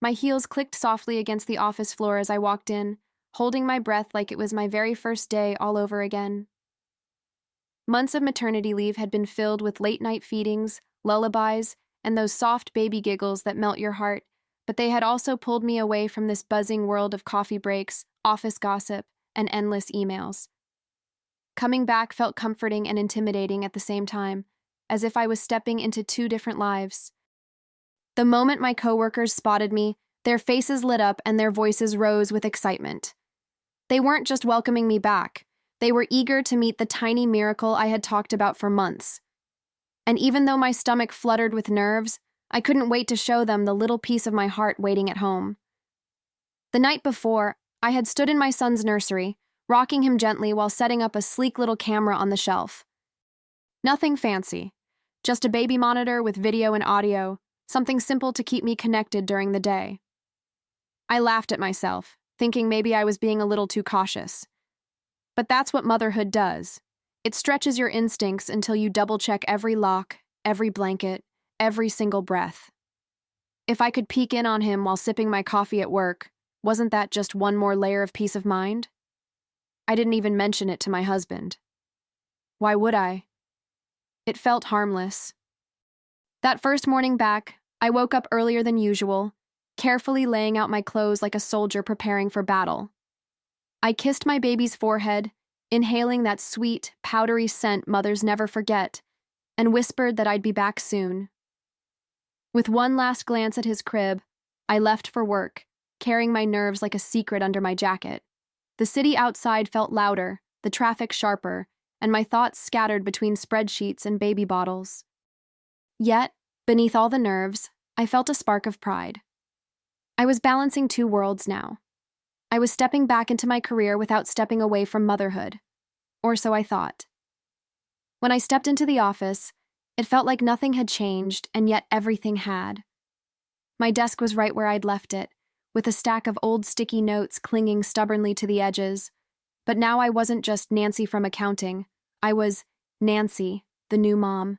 My heels clicked softly against the office floor as I walked in, holding my breath like it was my very first day all over again. Months of maternity leave had been filled with late-night feedings, lullabies, and those soft baby giggles that melt your heart, but they had also pulled me away from this buzzing world of coffee breaks, office gossip, and endless emails. Coming back felt comforting and intimidating at the same time, as if I was stepping into two different lives. The moment my coworkers spotted me, their faces lit up and their voices rose with excitement. They weren't just welcoming me back, they were eager to meet the tiny miracle I had talked about for months. And even though my stomach fluttered with nerves, I couldn't wait to show them the little piece of my heart waiting at home. The night before, I had stood in my son's nursery, rocking him gently while setting up a sleek little camera on the shelf. Nothing fancy, just a baby monitor with video and audio, something simple to keep me connected during the day. I laughed at myself, thinking maybe I was being a little too cautious. But that's what motherhood does. It stretches your instincts until you double-check every lock, every blanket, every single breath. If I could peek in on him while sipping my coffee at work, wasn't that just one more layer of peace of mind? I didn't even mention it to my husband. Why would I? It felt harmless. That first morning back, I woke up earlier than usual, carefully laying out my clothes like a soldier preparing for battle. I kissed my baby's forehead, inhaling that sweet, powdery scent mothers never forget, and whispered that I'd be back soon. With one last glance at his crib, I left for work, carrying my nerves like a secret under my jacket. The city outside felt louder, the traffic sharper, and my thoughts scattered between spreadsheets and baby bottles. Yet, beneath all the nerves, I felt a spark of pride. I was balancing two worlds now. I was stepping back into my career without stepping away from motherhood. Or so I thought. When I stepped into the office, it felt like nothing had changed, and yet everything had. My desk was right where I'd left it, with a stack of old sticky notes clinging stubbornly to the edges. But now I wasn't just Nancy from accounting. I was Nancy, the new mom.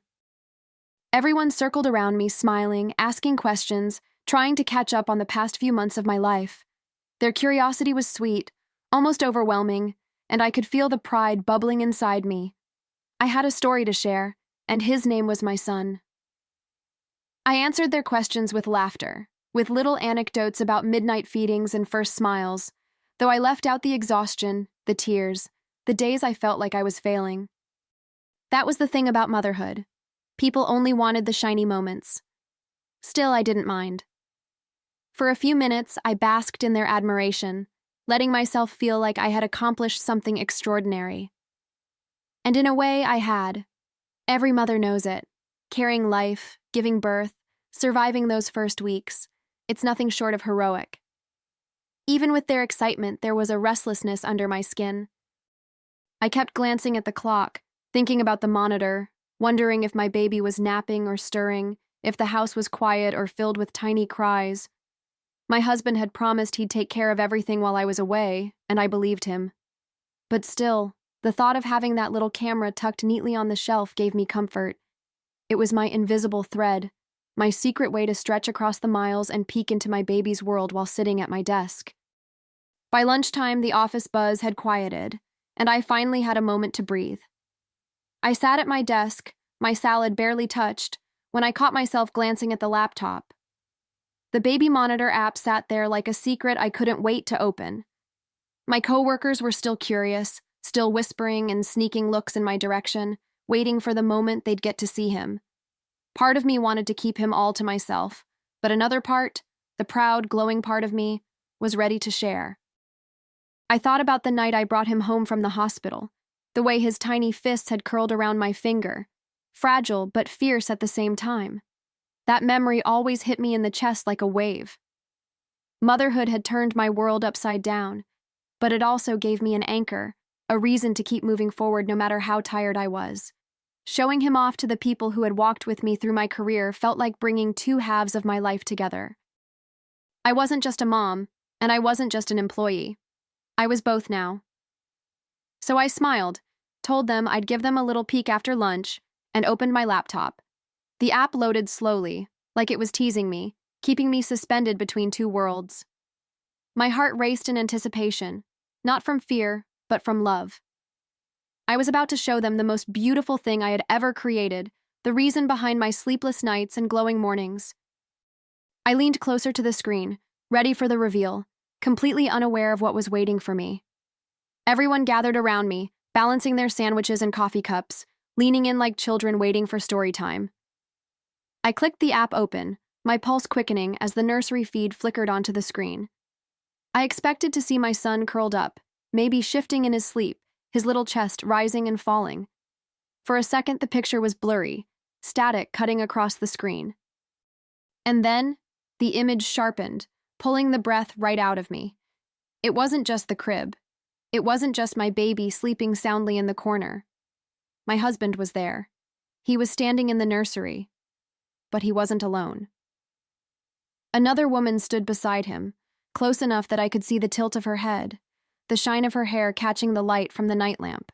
Everyone circled around me, smiling, asking questions, trying to catch up on the past few months of my life. Their curiosity was sweet, almost overwhelming, and I could feel the pride bubbling inside me. I had a story to share, and his name was my son. I answered their questions with laughter, with little anecdotes about midnight feedings and first smiles, though I left out the exhaustion, the tears, the days I felt like I was failing. That was the thing about motherhood. People only wanted the shiny moments. Still, I didn't mind. For a few minutes, I basked in their admiration, letting myself feel like I had accomplished something extraordinary. And in a way, I had. Every mother knows it. Carrying life, giving birth, surviving those first weeks. It's nothing short of heroic. Even with their excitement, there was a restlessness under my skin. I kept glancing at the clock, thinking about the monitor, wondering if my baby was napping or stirring, if the house was quiet or filled with tiny cries. My husband had promised he'd take care of everything while I was away, and I believed him. But still, the thought of having that little camera tucked neatly on the shelf gave me comfort. It was my invisible thread, my secret way to stretch across the miles and peek into my baby's world while sitting at my desk. By lunchtime, the office buzz had quieted, and I finally had a moment to breathe. I sat at my desk, my salad barely touched, when I caught myself glancing at the laptop. The baby monitor app sat there like a secret I couldn't wait to open. My coworkers were still curious, still whispering and sneaking looks in my direction, waiting for the moment they'd get to see him. Part of me wanted to keep him all to myself, but another part, the proud, glowing part of me, was ready to share. I thought about the night I brought him home from the hospital, the way his tiny fists had curled around my finger, fragile but fierce at the same time. That memory always hit me in the chest like a wave. Motherhood had turned my world upside down, but it also gave me an anchor, a reason to keep moving forward no matter how tired I was. Showing him off to the people who had walked with me through my career felt like bringing two halves of my life together. I wasn't just a mom, and I wasn't just an employee. I was both now. So I smiled, told them I'd give them a little peek after lunch, and opened my laptop. The app loaded slowly, like it was teasing me, keeping me suspended between two worlds. My heart raced in anticipation, not from fear, but from love. I was about to show them the most beautiful thing I had ever created, the reason behind my sleepless nights and glowing mornings. I leaned closer to the screen, ready for the reveal, completely unaware of what was waiting for me. Everyone gathered around me, balancing their sandwiches and coffee cups, leaning in like children waiting for story time. I clicked the app open, my pulse quickening as the nursery feed flickered onto the screen. I expected to see my son curled up, maybe shifting in his sleep, his little chest rising and falling. For a second, the picture was blurry, static cutting across the screen. And then, the image sharpened, pulling the breath right out of me. It wasn't just the crib. It wasn't just my baby sleeping soundly in the corner. My husband was there. He was standing in the nursery. But he wasn't alone. Another woman stood beside him, close enough that I could see the tilt of her head, the shine of her hair catching the light from the night lamp.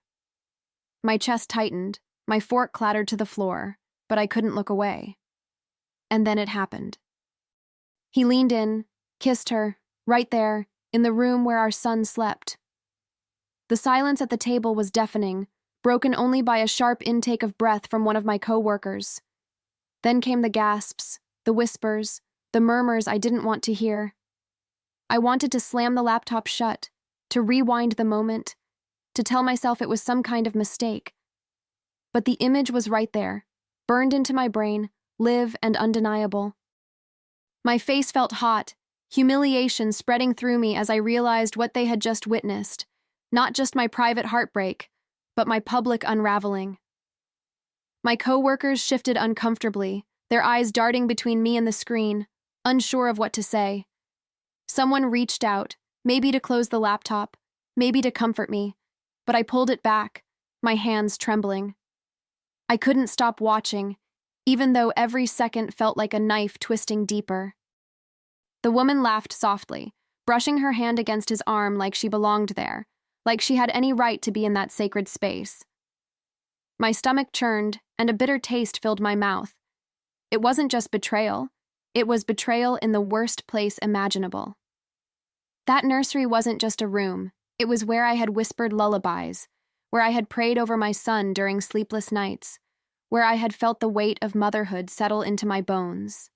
My chest tightened, my fork clattered to the floor, but I couldn't look away. And then it happened. He leaned in, kissed her, right there, in the room where our son slept. The silence at the table was deafening, broken only by a sharp intake of breath from one of my co-workers. Then came the gasps, the whispers, the murmurs I didn't want to hear. I wanted to slam the laptop shut, to rewind the moment, to tell myself it was some kind of mistake. But the image was right there, burned into my brain, live and undeniable. My face felt hot, humiliation spreading through me as I realized what they had just witnessed, not just my private heartbreak, but my public unraveling. My co-workers shifted uncomfortably, their eyes darting between me and the screen, unsure of what to say. Someone reached out, maybe to close the laptop, maybe to comfort me, but I pulled it back, my hands trembling. I couldn't stop watching, even though every second felt like a knife twisting deeper. The woman laughed softly, brushing her hand against his arm like she belonged there, like she had any right to be in that sacred space. My stomach churned, and a bitter taste filled my mouth. It wasn't just betrayal. It was betrayal in the worst place imaginable. That nursery wasn't just a room. It was where I had whispered lullabies, where I had prayed over my son during sleepless nights, where I had felt the weight of motherhood settle into my bones.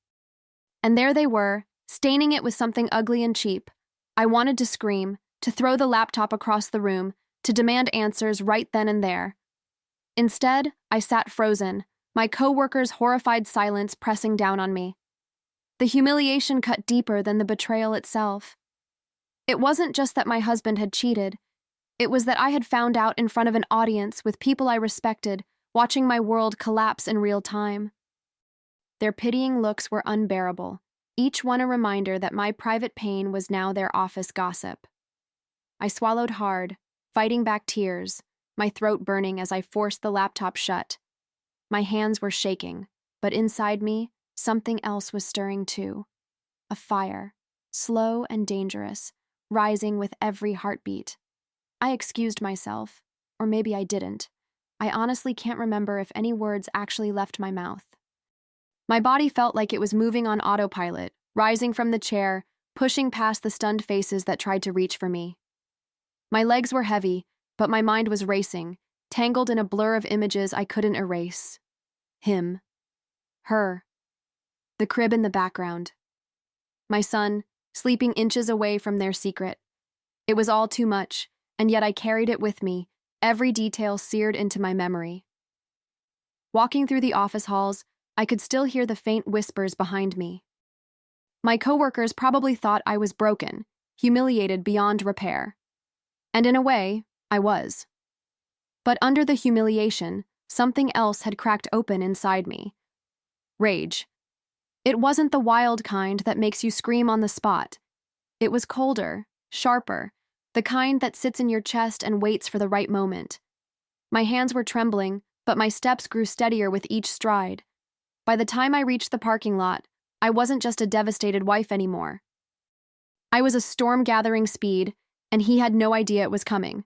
And there they were, staining it with something ugly and cheap. I wanted to scream, to throw the laptop across the room, to demand answers right then and there. Instead, I sat frozen, my co-workers' horrified silence pressing down on me. The humiliation cut deeper than the betrayal itself. It wasn't just that my husband had cheated. It was that I had found out in front of an audience with people I respected, watching my world collapse in real time. Their pitying looks were unbearable, each one a reminder that my private pain was now their office gossip. I swallowed hard, fighting back tears, my throat burning as I forced the laptop shut. My hands were shaking, but inside me, something else was stirring too. A fire, slow and dangerous, rising with every heartbeat. I excused myself, or maybe I didn't. I honestly can't remember if any words actually left my mouth. My body felt like it was moving on autopilot, rising from the chair, pushing past the stunned faces that tried to reach for me. My legs were heavy, but my mind was racing, tangled in a blur of images I couldn't erase. Him. Her. The crib in the background. My son, sleeping inches away from their secret. It was all too much, and yet I carried it with me, every detail seared into my memory. Walking through the office halls, I could still hear the faint whispers behind me. My coworkers probably thought I was broken, humiliated beyond repair. And in a way, I was. But under the humiliation, something else had cracked open inside me. Rage. It wasn't the wild kind that makes you scream on the spot. It was colder, sharper, the kind that sits in your chest and waits for the right moment. My hands were trembling, but my steps grew steadier with each stride. By the time I reached the parking lot, I wasn't just a devastated wife anymore. I was a storm gathering speed, and he had no idea it was coming.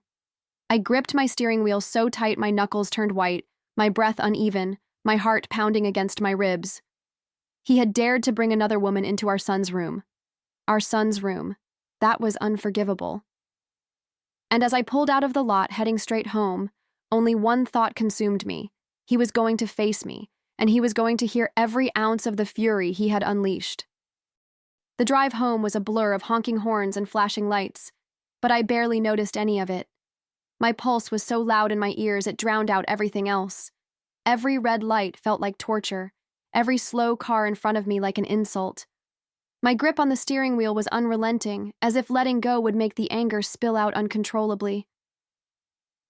I gripped my steering wheel so tight my knuckles turned white, my breath uneven, my heart pounding against my ribs. He had dared to bring another woman into our son's room. Our son's room. That was unforgivable. And as I pulled out of the lot, heading straight home, only one thought consumed me. He was going to face me, and he was going to hear every ounce of the fury he had unleashed. The drive home was a blur of honking horns and flashing lights, but I barely noticed any of it. My pulse was so loud in my ears it drowned out everything else. Every red light felt like torture, every slow car in front of me like an insult. My grip on the steering wheel was unrelenting, as if letting go would make the anger spill out uncontrollably.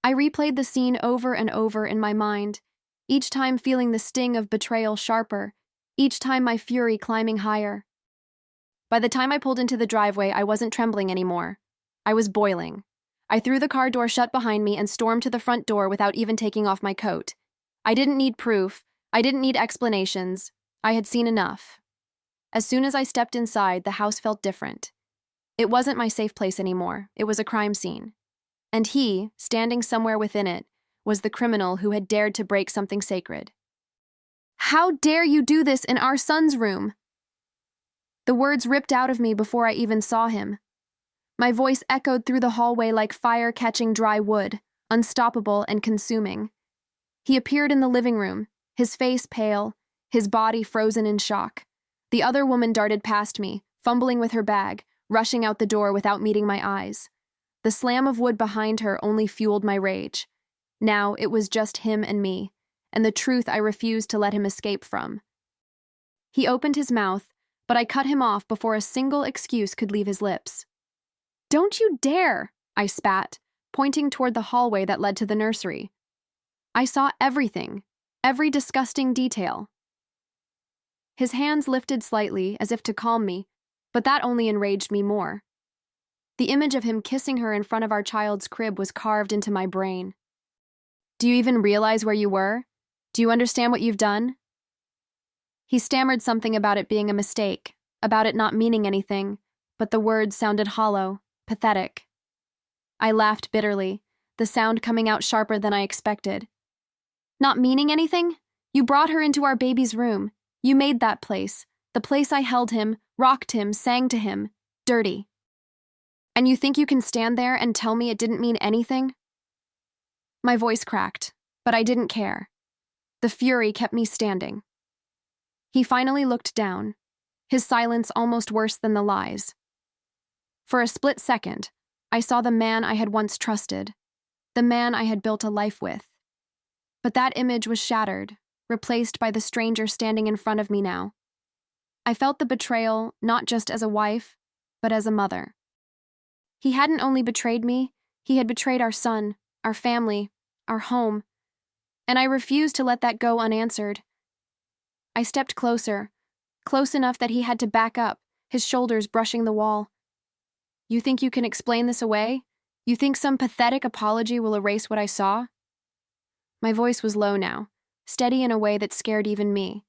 I replayed the scene over and over in my mind, each time feeling the sting of betrayal sharper, each time my fury climbing higher. By the time I pulled into the driveway, I wasn't trembling anymore. I was boiling. I threw the car door shut behind me and stormed to the front door without even taking off my coat. I didn't need proof. I didn't need explanations. I had seen enough. As soon as I stepped inside, the house felt different. It wasn't my safe place anymore. It was a crime scene. And he, standing somewhere within it, was the criminal who had dared to break something sacred. "How dare you do this in our son's room?" The words ripped out of me before I even saw him. My voice echoed through the hallway like fire catching dry wood, unstoppable and consuming. He appeared in the living room, his face pale, his body frozen in shock. The other woman darted past me, fumbling with her bag, rushing out the door without meeting my eyes. The slam of wood behind her only fueled my rage. Now it was just him and me, and the truth I refused to let him escape from. He opened his mouth, but I cut him off before a single excuse could leave his lips. "Don't you dare!" I spat, pointing toward the hallway that led to the nursery. I saw everything, every disgusting detail. His hands lifted slightly, as if to calm me, but that only enraged me more. The image of him kissing her in front of our child's crib was carved into my brain. "Do you even realize where you were? Do you understand what you've done?" He stammered something about it being a mistake, about it not meaning anything, but the words sounded hollow, pathetic. I laughed bitterly, the sound coming out sharper than I expected. "Not meaning anything? You brought her into our baby's room. You made that place, the place I held him, rocked him, sang to him, dirty. And you think you can stand there and tell me it didn't mean anything?" My voice cracked, but I didn't care. The fury kept me standing. He finally looked down, his silence almost worse than the lies. For a split second, I saw the man I had once trusted, the man I had built a life with. But that image was shattered, replaced by the stranger standing in front of me now. I felt the betrayal not just as a wife, but as a mother. He hadn't only betrayed me, he had betrayed our son, our family, our home, and I refused to let that go unanswered. I stepped closer, close enough that he had to back up, his shoulders brushing the wall. "You think you can explain this away? You think some pathetic apology will erase what I saw?" My voice was low now, steady in a way that scared even me.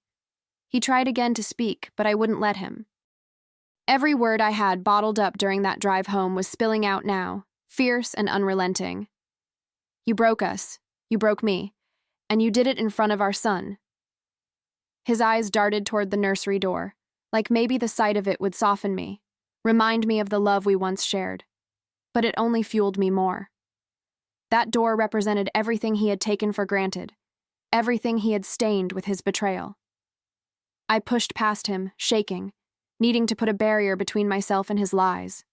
He tried again to speak, but I wouldn't let him. Every word I had bottled up during that drive home was spilling out now, fierce and unrelenting. "You broke us. You broke me. And you did it in front of our son." His eyes darted toward the nursery door, like maybe the sight of it would soften me, remind me of the love we once shared. But it only fueled me more. That door represented everything he had taken for granted, everything he had stained with his betrayal. I pushed past him, shaking, needing to put a barrier between myself and his lies.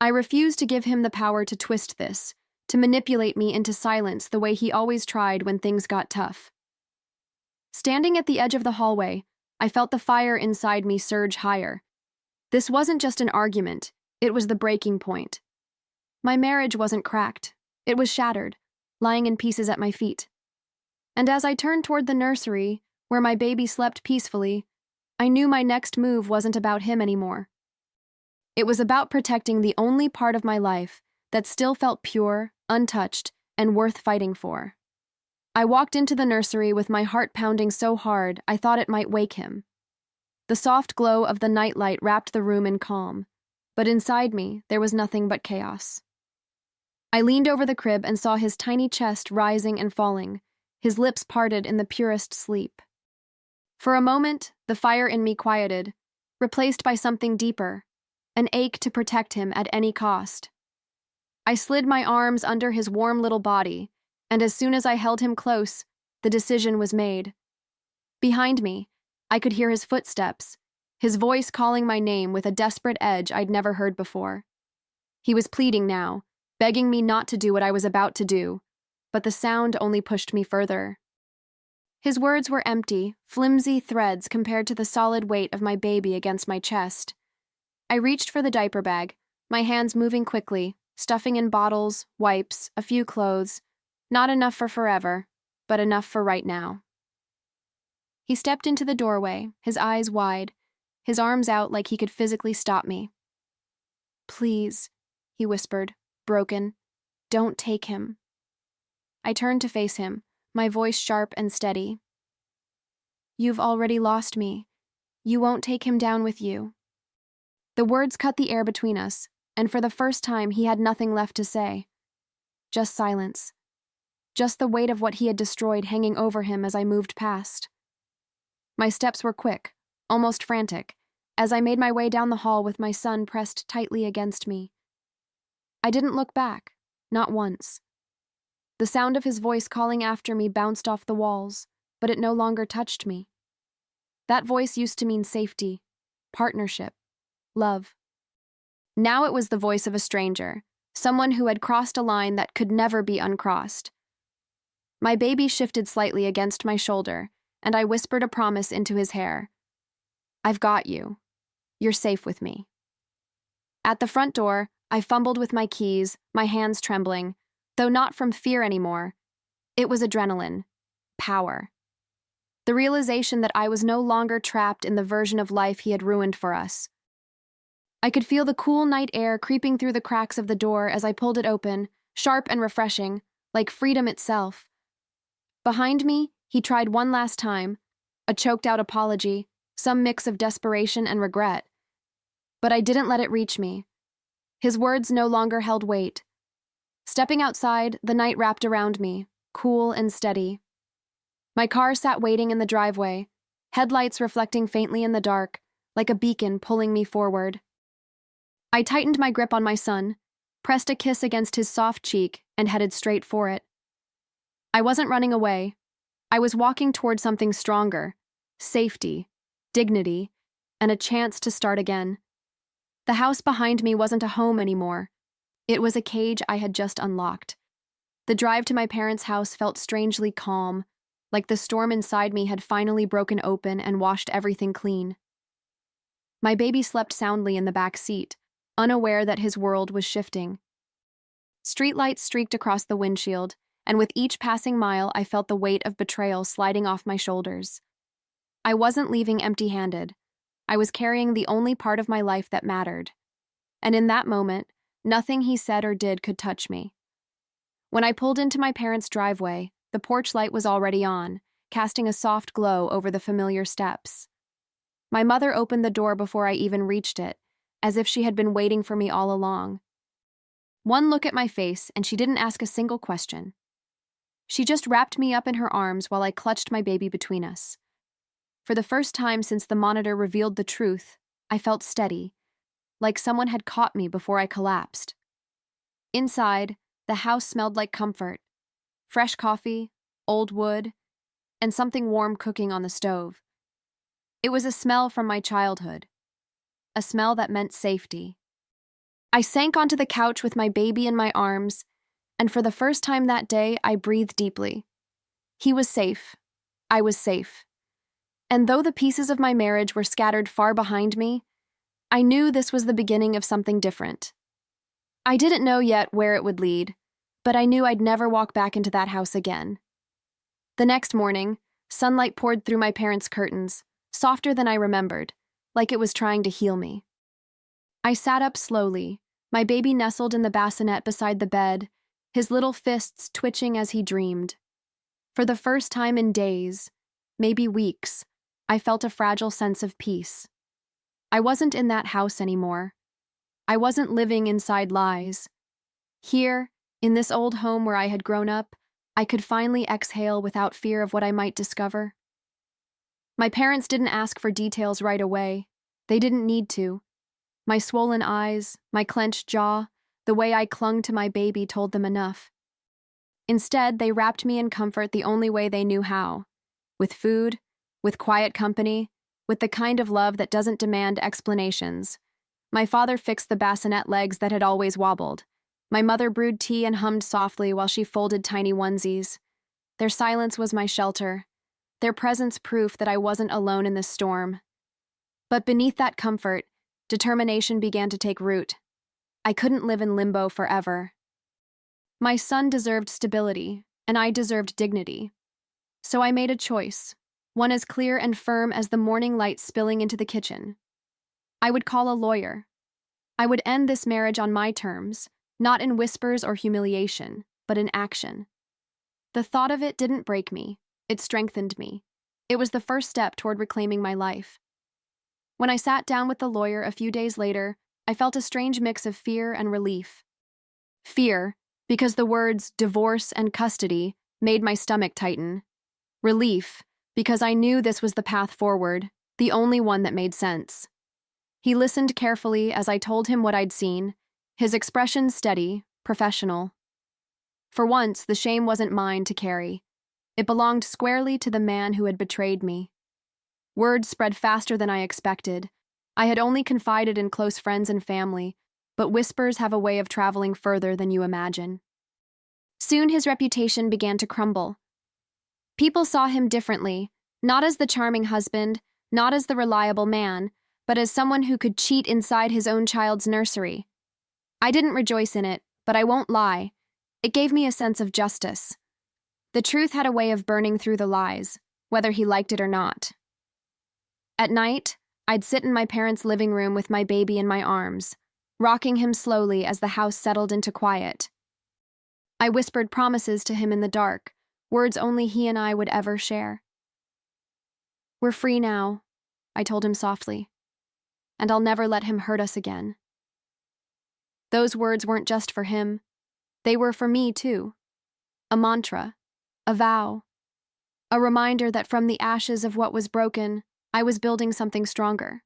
I refused to give him the power to twist this, to manipulate me into silence the way he always tried when things got tough. Standing at the edge of the hallway, I felt the fire inside me surge higher. This wasn't just an argument, it was the breaking point. My marriage wasn't cracked, it was shattered, lying in pieces at my feet. And as I turned toward the nursery, where my baby slept peacefully, I knew my next move wasn't about him anymore. It was about protecting the only part of my life that still felt pure, untouched, and worth fighting for. I walked into the nursery with my heart pounding so hard I thought it might wake him. The soft glow of the nightlight wrapped the room in calm, but inside me there was nothing but chaos. I leaned over the crib and saw his tiny chest rising and falling, his lips parted in the purest sleep. For a moment, the fire in me quieted, replaced by something deeper, an ache to protect him at any cost. I slid my arms under his warm little body, and as soon as I held him close, the decision was made. Behind me, I could hear his footsteps, his voice calling my name with a desperate edge I'd never heard before. He was pleading now, begging me not to do what I was about to do, but the sound only pushed me further. His words were empty, flimsy threads compared to the solid weight of my baby against my chest. I reached for the diaper bag, my hands moving quickly, stuffing in bottles, wipes, a few clothes, not enough for forever, but enough for right now. He stepped into the doorway, his eyes wide, his arms out like he could physically stop me. "Please," he whispered, broken, "don't take him." I turned to face him, my voice sharp and steady. "You've already lost me. You won't take him down with you." The words cut the air between us, and for the first time he had nothing left to say. Just silence. Just the weight of what he had destroyed hanging over him as I moved past. My steps were quick, almost frantic, as I made my way down the hall with my son pressed tightly against me. I didn't look back, not once. The sound of his voice calling after me bounced off the walls, but it no longer touched me. That voice used to mean safety, partnership, love. Now it was the voice of a stranger, someone who had crossed a line that could never be uncrossed. My baby shifted slightly against my shoulder, and I whispered a promise into his hair. "I've got you. You're safe with me." At the front door, I fumbled with my keys, my hands trembling, though not from fear anymore. It was adrenaline, power. The realization that I was no longer trapped in the version of life he had ruined for us. I could feel the cool night air creeping through the cracks of the door as I pulled it open, sharp and refreshing, like freedom itself. Behind me, he tried one last time, a choked-out apology, some mix of desperation and regret. But I didn't let it reach me. His words no longer held weight. Stepping outside, the night wrapped around me, cool and steady. My car sat waiting in the driveway, headlights reflecting faintly in the dark, like a beacon pulling me forward. I tightened my grip on my son, pressed a kiss against his soft cheek, and headed straight for it. I wasn't running away. I was walking toward something stronger, safety, dignity, and a chance to start again. The house behind me wasn't a home anymore. It was a cage I had just unlocked. The drive to my parents' house felt strangely calm, like the storm inside me had finally broken open and washed everything clean. My baby slept soundly in the back seat, unaware that his world was shifting. Streetlights streaked across the windshield, and with each passing mile I felt the weight of betrayal sliding off my shoulders. I wasn't leaving empty-handed. I was carrying the only part of my life that mattered. And in that moment, nothing he said or did could touch me. When I pulled into my parents' driveway, the porch light was already on, casting a soft glow over the familiar steps. My mother opened the door before I even reached it, as if she had been waiting for me all along. One look at my face, and she didn't ask a single question. She just wrapped me up in her arms while I clutched my baby between us. For the first time since the monitor revealed the truth, I felt steady, like someone had caught me before I collapsed. Inside, the house smelled like comfort, fresh coffee, old wood, and something warm cooking on the stove. It was a smell from my childhood, a smell that meant safety. I sank onto the couch with my baby in my arms, and for the first time that day, I breathed deeply. He was safe. I was safe. And though the pieces of my marriage were scattered far behind me, I knew this was the beginning of something different. I didn't know yet where it would lead, but I knew I'd never walk back into that house again. The next morning, sunlight poured through my parents' curtains, softer than I remembered, like it was trying to heal me. I sat up slowly, my baby nestled in the bassinet beside the bed, his little fists twitching as he dreamed. For the first time in days, maybe weeks, I felt a fragile sense of peace. I wasn't in that house anymore. I wasn't living inside lies. Here, in this old home where I had grown up, I could finally exhale without fear of what I might discover. My parents didn't ask for details right away. They didn't need to. My swollen eyes, my clenched jaw, the way I clung to my baby told them enough. Instead, they wrapped me in comfort the only way they knew how. With food, with quiet company, with the kind of love that doesn't demand explanations. My father fixed the bassinet legs that had always wobbled. My mother brewed tea and hummed softly while she folded tiny onesies. Their silence was my shelter, their presence proof that I wasn't alone in this storm. But beneath that comfort, determination began to take root. I couldn't live in limbo forever. My son deserved stability, and I deserved dignity. So I made a choice, one as clear and firm as the morning light spilling into the kitchen. I would call a lawyer. I would end this marriage on my terms, not in whispers or humiliation, but in action. The thought of it didn't break me, it strengthened me. It was the first step toward reclaiming my life. When I sat down with the lawyer a few days later, I felt a strange mix of fear and relief. Fear, because the words divorce and custody made my stomach tighten. Relief, because I knew this was the path forward, the only one that made sense. He listened carefully as I told him what I'd seen, his expression steady, professional. For once, the shame wasn't mine to carry. It belonged squarely to the man who had betrayed me. Words spread faster than I expected. I had only confided in close friends and family, but whispers have a way of traveling further than you imagine. Soon his reputation began to crumble. People saw him differently, not as the charming husband, not as the reliable man, but as someone who could cheat inside his own child's nursery. I didn't rejoice in it, but I won't lie. It gave me a sense of justice. The truth had a way of burning through the lies, whether he liked it or not. At night, I'd sit in my parents' living room with my baby in my arms, rocking him slowly as the house settled into quiet. I whispered promises to him in the dark, words only he and I would ever share. "We're free now," I told him softly, "and I'll never let him hurt us again." Those words weren't just for him. They were for me, too. A mantra, a vow, a reminder that from the ashes of what was broken, I was building something stronger.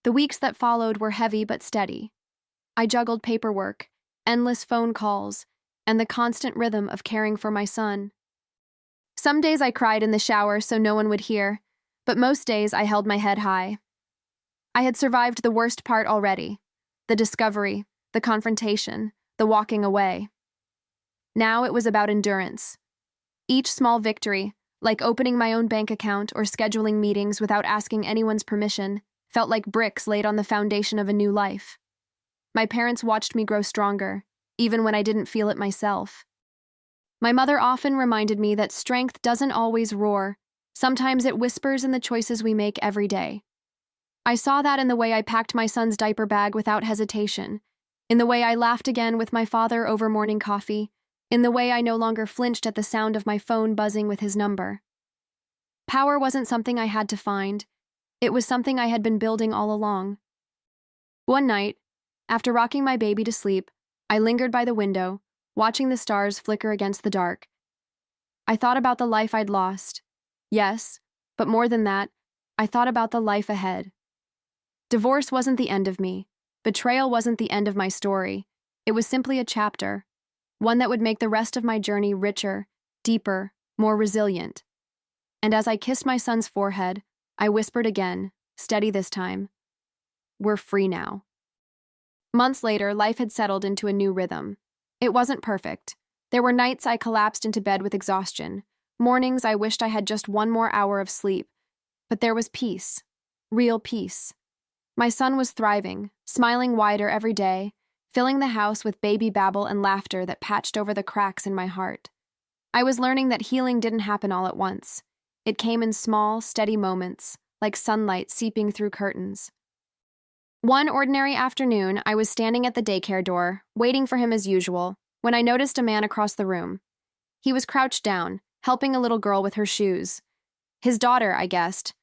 The weeks that followed were heavy but steady. I juggled paperwork, endless phone calls, and the constant rhythm of caring for my son. Some days I cried in the shower so no one would hear, but most days I held my head high. I had survived the worst part already, the discovery, the confrontation, the walking away. Now it was about endurance. Each small victory, like opening my own bank account or scheduling meetings without asking anyone's permission, felt like bricks laid on the foundation of a new life. My parents watched me grow stronger, even when I didn't feel it myself. My mother often reminded me that strength doesn't always roar. Sometimes it whispers in the choices we make every day. I saw that in the way I packed my son's diaper bag without hesitation, in the way I laughed again with my father over morning coffee, in the way I no longer flinched at the sound of my phone buzzing with his number. Power wasn't something I had to find. It was something I had been building all along. One night, after rocking my baby to sleep, I lingered by the window, watching the stars flicker against the dark. I thought about the life I'd lost. Yes, but more than that, I thought about the life ahead. Divorce wasn't the end of me. Betrayal wasn't the end of my story. It was simply a chapter, one that would make the rest of my journey richer, deeper, more resilient. And as I kissed my son's forehead, I whispered again, steady this time, "We're free now." Months later, life had settled into a new rhythm. It wasn't perfect. There were nights I collapsed into bed with exhaustion, mornings I wished I had just one more hour of sleep. But there was peace, real peace. My son was thriving, smiling wider every day, filling the house with baby babble and laughter that patched over the cracks in my heart. I was learning that healing didn't happen all at once. It came in small, steady moments, like sunlight seeping through curtains. One ordinary afternoon, I was standing at the daycare door, waiting for him as usual, when I noticed a man across the room. He was crouched down, helping a little girl with her shoes. His daughter, I guessed.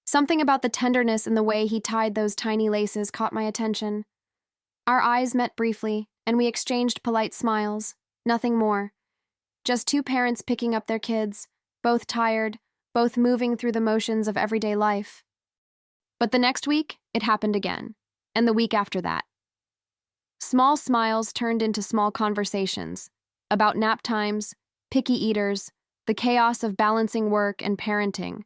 Something about the tenderness in the way he tied those tiny laces caught my attention. Our eyes met briefly, and we exchanged polite smiles. Nothing more. Just two parents picking up their kids, both tired, both moving through the motions of everyday life. But the next week, it happened again, and the week after that. Small smiles turned into small conversations about nap times, picky eaters, the chaos of balancing work and parenting.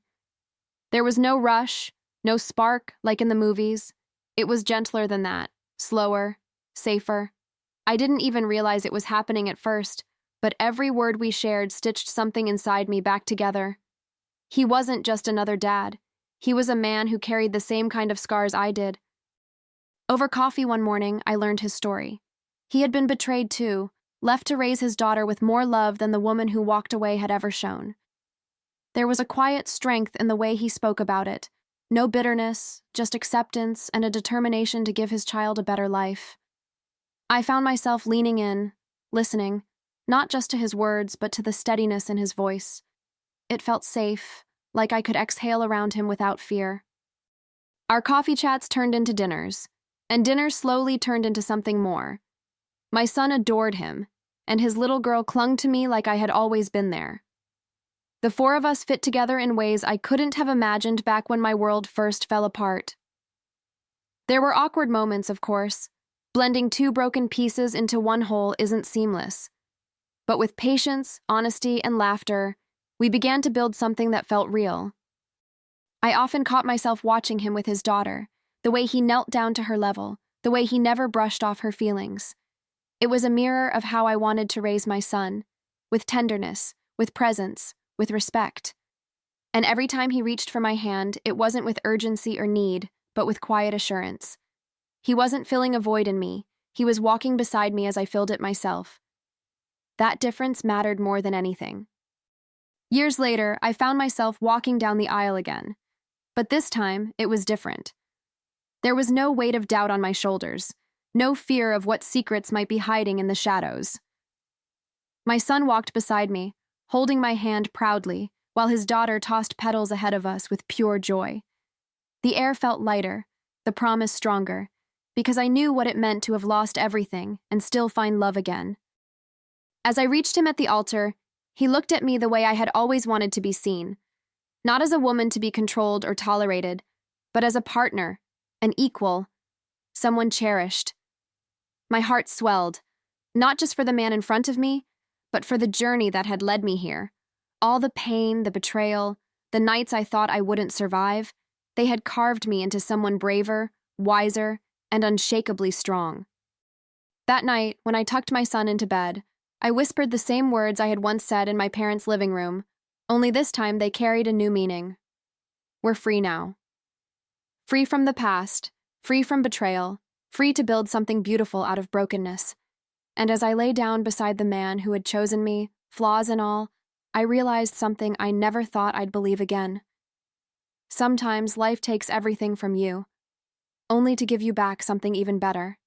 There was no rush, no spark like in the movies. It was gentler than that, slower, safer. I didn't even realize it was happening at first, but every word we shared stitched something inside me back together. He wasn't just another dad. He was a man who carried the same kind of scars I did. Over coffee one morning, I learned his story. He had been betrayed too, left to raise his daughter with more love than the woman who walked away had ever shown. There was a quiet strength in the way he spoke about it. No bitterness, just acceptance and a determination to give his child a better life. I found myself leaning in, listening, not just to his words, but to the steadiness in his voice. It felt safe, like I could exhale around him without fear. Our coffee chats turned into dinners, and dinners slowly turned into something more. My son adored him, and his little girl clung to me like I had always been there. The four of us fit together in ways I couldn't have imagined back when my world first fell apart. There were awkward moments, of course. Blending two broken pieces into one whole isn't seamless. But with patience, honesty, and laughter, we began to build something that felt real. I often caught myself watching him with his daughter, the way he knelt down to her level, the way he never brushed off her feelings. It was a mirror of how I wanted to raise my son, with tenderness, with presence, with respect. And every time he reached for my hand, it wasn't with urgency or need, but with quiet assurance. He wasn't filling a void in me. He was walking beside me as I filled it myself. That difference mattered more than anything. Years later, I found myself walking down the aisle again. But this time, it was different. There was no weight of doubt on my shoulders, no fear of what secrets might be hiding in the shadows. My son walked beside me, holding my hand proudly, while his daughter tossed petals ahead of us with pure joy. The air felt lighter, the promise stronger, because I knew what it meant to have lost everything and still find love again. As I reached him at the altar, he looked at me the way I had always wanted to be seen, not as a woman to be controlled or tolerated, but as a partner, an equal, someone cherished. My heart swelled, not just for the man in front of me, but for the journey that had led me here. All the pain, the betrayal, the nights I thought I wouldn't survive, they had carved me into someone braver, wiser, and unshakably strong. That night, when I tucked my son into bed, I whispered the same words I had once said in my parents' living room, only this time they carried a new meaning. We're free now. Free from the past, free from betrayal, free to build something beautiful out of brokenness. And as I lay down beside the man who had chosen me, flaws and all, I realized something I never thought I'd believe again. Sometimes life takes everything from you, only to give you back something even better.